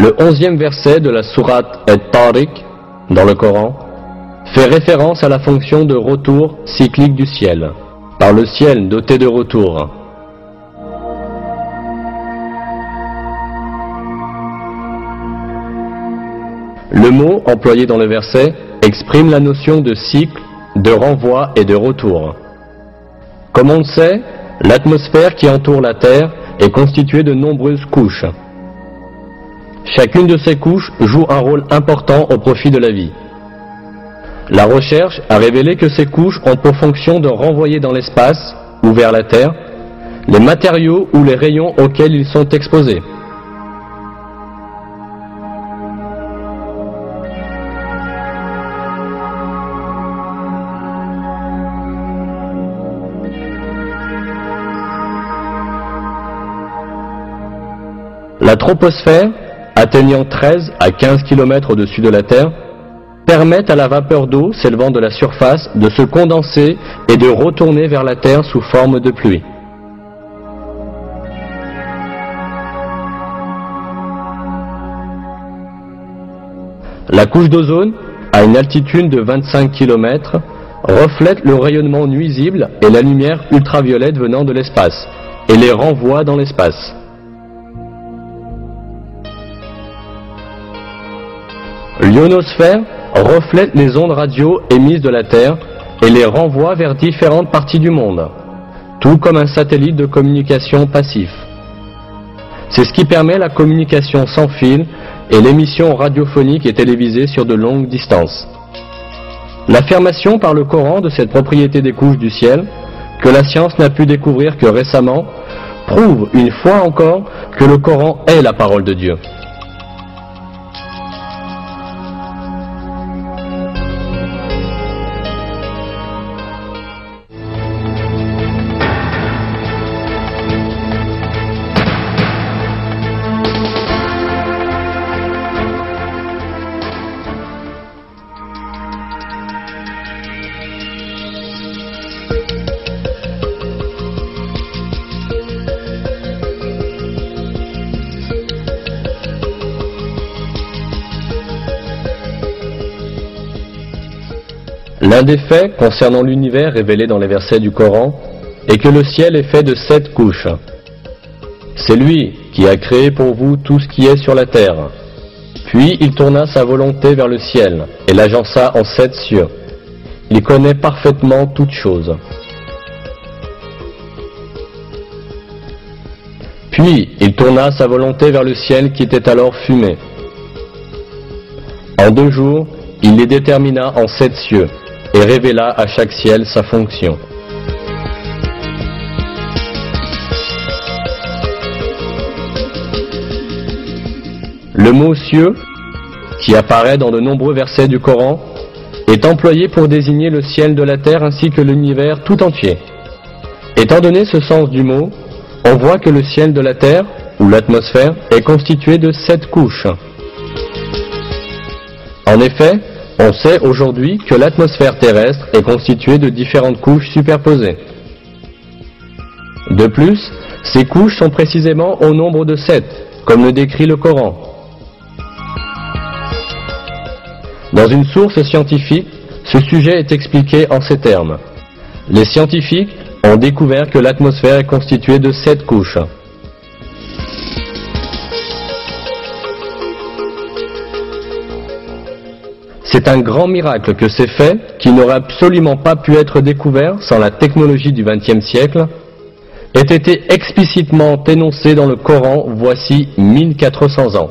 Le 11e verset de la sourate At-Tariq, dans le Coran, fait référence à la fonction de retour cyclique du ciel, par le ciel doté de retour. Le mot employé dans le verset exprime la notion de cycle, de renvoi et de retour. Comme on le sait, l'atmosphère qui entoure la Terre est constituée de nombreuses couches. Chacune de ces couches joue un rôle important au profit de la vie. La recherche a révélé que ces couches ont pour fonction de renvoyer dans l'espace, ou vers la Terre, les matériaux ou les rayons auxquels ils sont exposés. La troposphère, atteignant 13 à 15 km au-dessus de la Terre, permet à la vapeur d'eau s'élevant de la surface de se condenser et de retourner vers la Terre sous forme de pluie. La couche d'ozone, à une altitude de 25 km, reflète le rayonnement nuisible et la lumière ultraviolette venant de l'espace, et les renvoie dans l'espace. L'ionosphère reflète les ondes radio émises de la Terre et les renvoie vers différentes parties du monde, tout comme un satellite de communication passif. C'est ce qui permet la communication sans fil et l'émission radiophonique et télévisée sur de longues distances. L'affirmation par le Coran de cette propriété des couches du ciel, que la science n'a pu découvrir que récemment, prouve une fois encore que le Coran est la parole de Dieu. L'un des faits concernant l'univers révélé dans les versets du Coran est que le ciel est fait de 7 couches. C'est lui qui a créé pour vous tout ce qui est sur la terre. Puis il tourna sa volonté vers le ciel et l'agença en 7 cieux. Il connaît parfaitement toutes choses. Puis il tourna sa volonté vers le ciel qui était alors fumé. En 2 jours, il les détermina en 7 cieux et révéla à chaque ciel sa fonction. Le mot cieux, qui apparaît dans de nombreux versets du Coran, est employé pour désigner le ciel de la terre ainsi que l'univers tout entier. Étant donné ce sens du mot, on voit que le ciel de la terre, ou l'atmosphère, est constitué de 7 couches. En effet, on sait aujourd'hui que l'atmosphère terrestre est constituée de différentes couches superposées. De plus, ces couches sont précisément au nombre de 7, comme le décrit le Coran. Dans une source scientifique, ce sujet est expliqué en ces termes. Les scientifiques ont découvert que l'atmosphère est constituée de 7 couches. C'est un grand miracle que ces faits, qui n'auraient absolument pas pu être découverts sans la technologie du XXe siècle, aient été explicitement énoncés dans le Coran voici 1400 ans.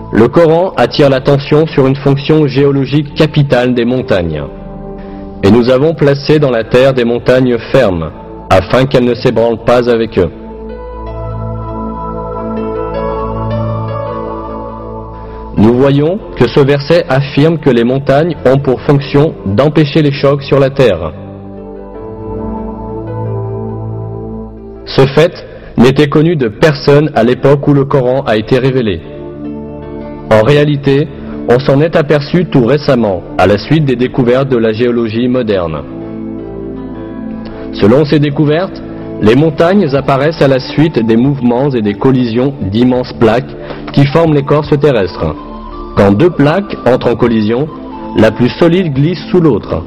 Le Coran attire l'attention sur une fonction géologique capitale des montagnes. Et nous avons placé dans la terre des montagnes fermes, afin qu'elles ne s'ébranlent pas avec eux. Nous voyons que ce verset affirme que les montagnes ont pour fonction d'empêcher les chocs sur la terre. Ce fait n'était connu de personne à l'époque où le Coran a été révélé. En réalité, on s'en est aperçu tout récemment, à la suite des découvertes de la géologie moderne. Selon ces découvertes, les montagnes apparaissent à la suite des mouvements et des collisions d'immenses plaques qui forment l'écorce terrestre. Quand deux plaques entrent en collision, la plus solide glisse sous l'autre.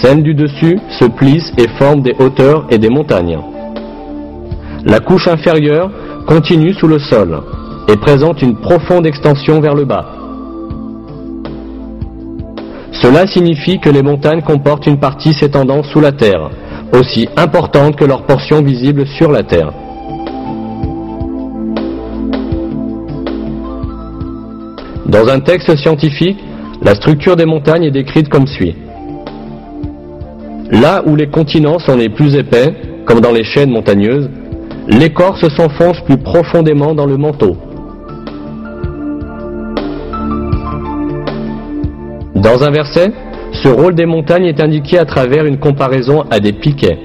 Celle du dessus se plisse et forme des hauteurs et des montagnes. La couche inférieure continue sous le sol et présente une profonde extension vers le bas. Cela signifie que les montagnes comportent une partie s'étendant sous la terre, aussi importante que leur portion visible sur la terre. Dans un texte scientifique, la structure des montagnes est décrite comme suit. Là où les continents sont les plus épais, comme dans les chaînes montagneuses, l'écorce s'enfonce plus profondément dans le manteau. Dans un verset, ce rôle des montagnes est indiqué à travers une comparaison à des piquets.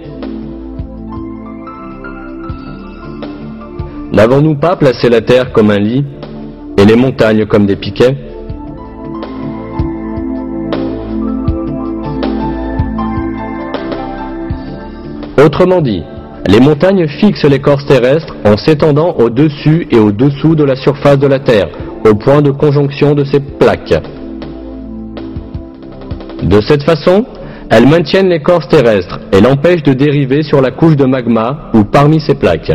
N'avons-nous pas placé la terre comme un lit et les montagnes comme des piquets? Autrement dit, les montagnes fixent l'écorce terrestre en s'étendant au-dessus et au-dessous de la surface de la Terre, au point de conjonction de ces plaques. De cette façon, elles maintiennent l'écorce terrestre et l'empêchent de dériver sur la couche de magma ou parmi ces plaques.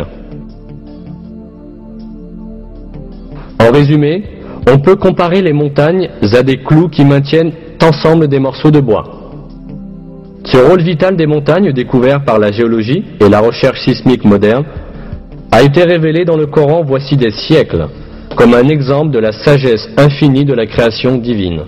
En résumé, on peut comparer les montagnes à des clous qui maintiennent ensemble des morceaux de bois. Ce rôle vital des montagnes, découvert par la géologie et la recherche sismique moderne, a été révélé dans le Coran voici des siècles, comme un exemple de la sagesse infinie de la création divine.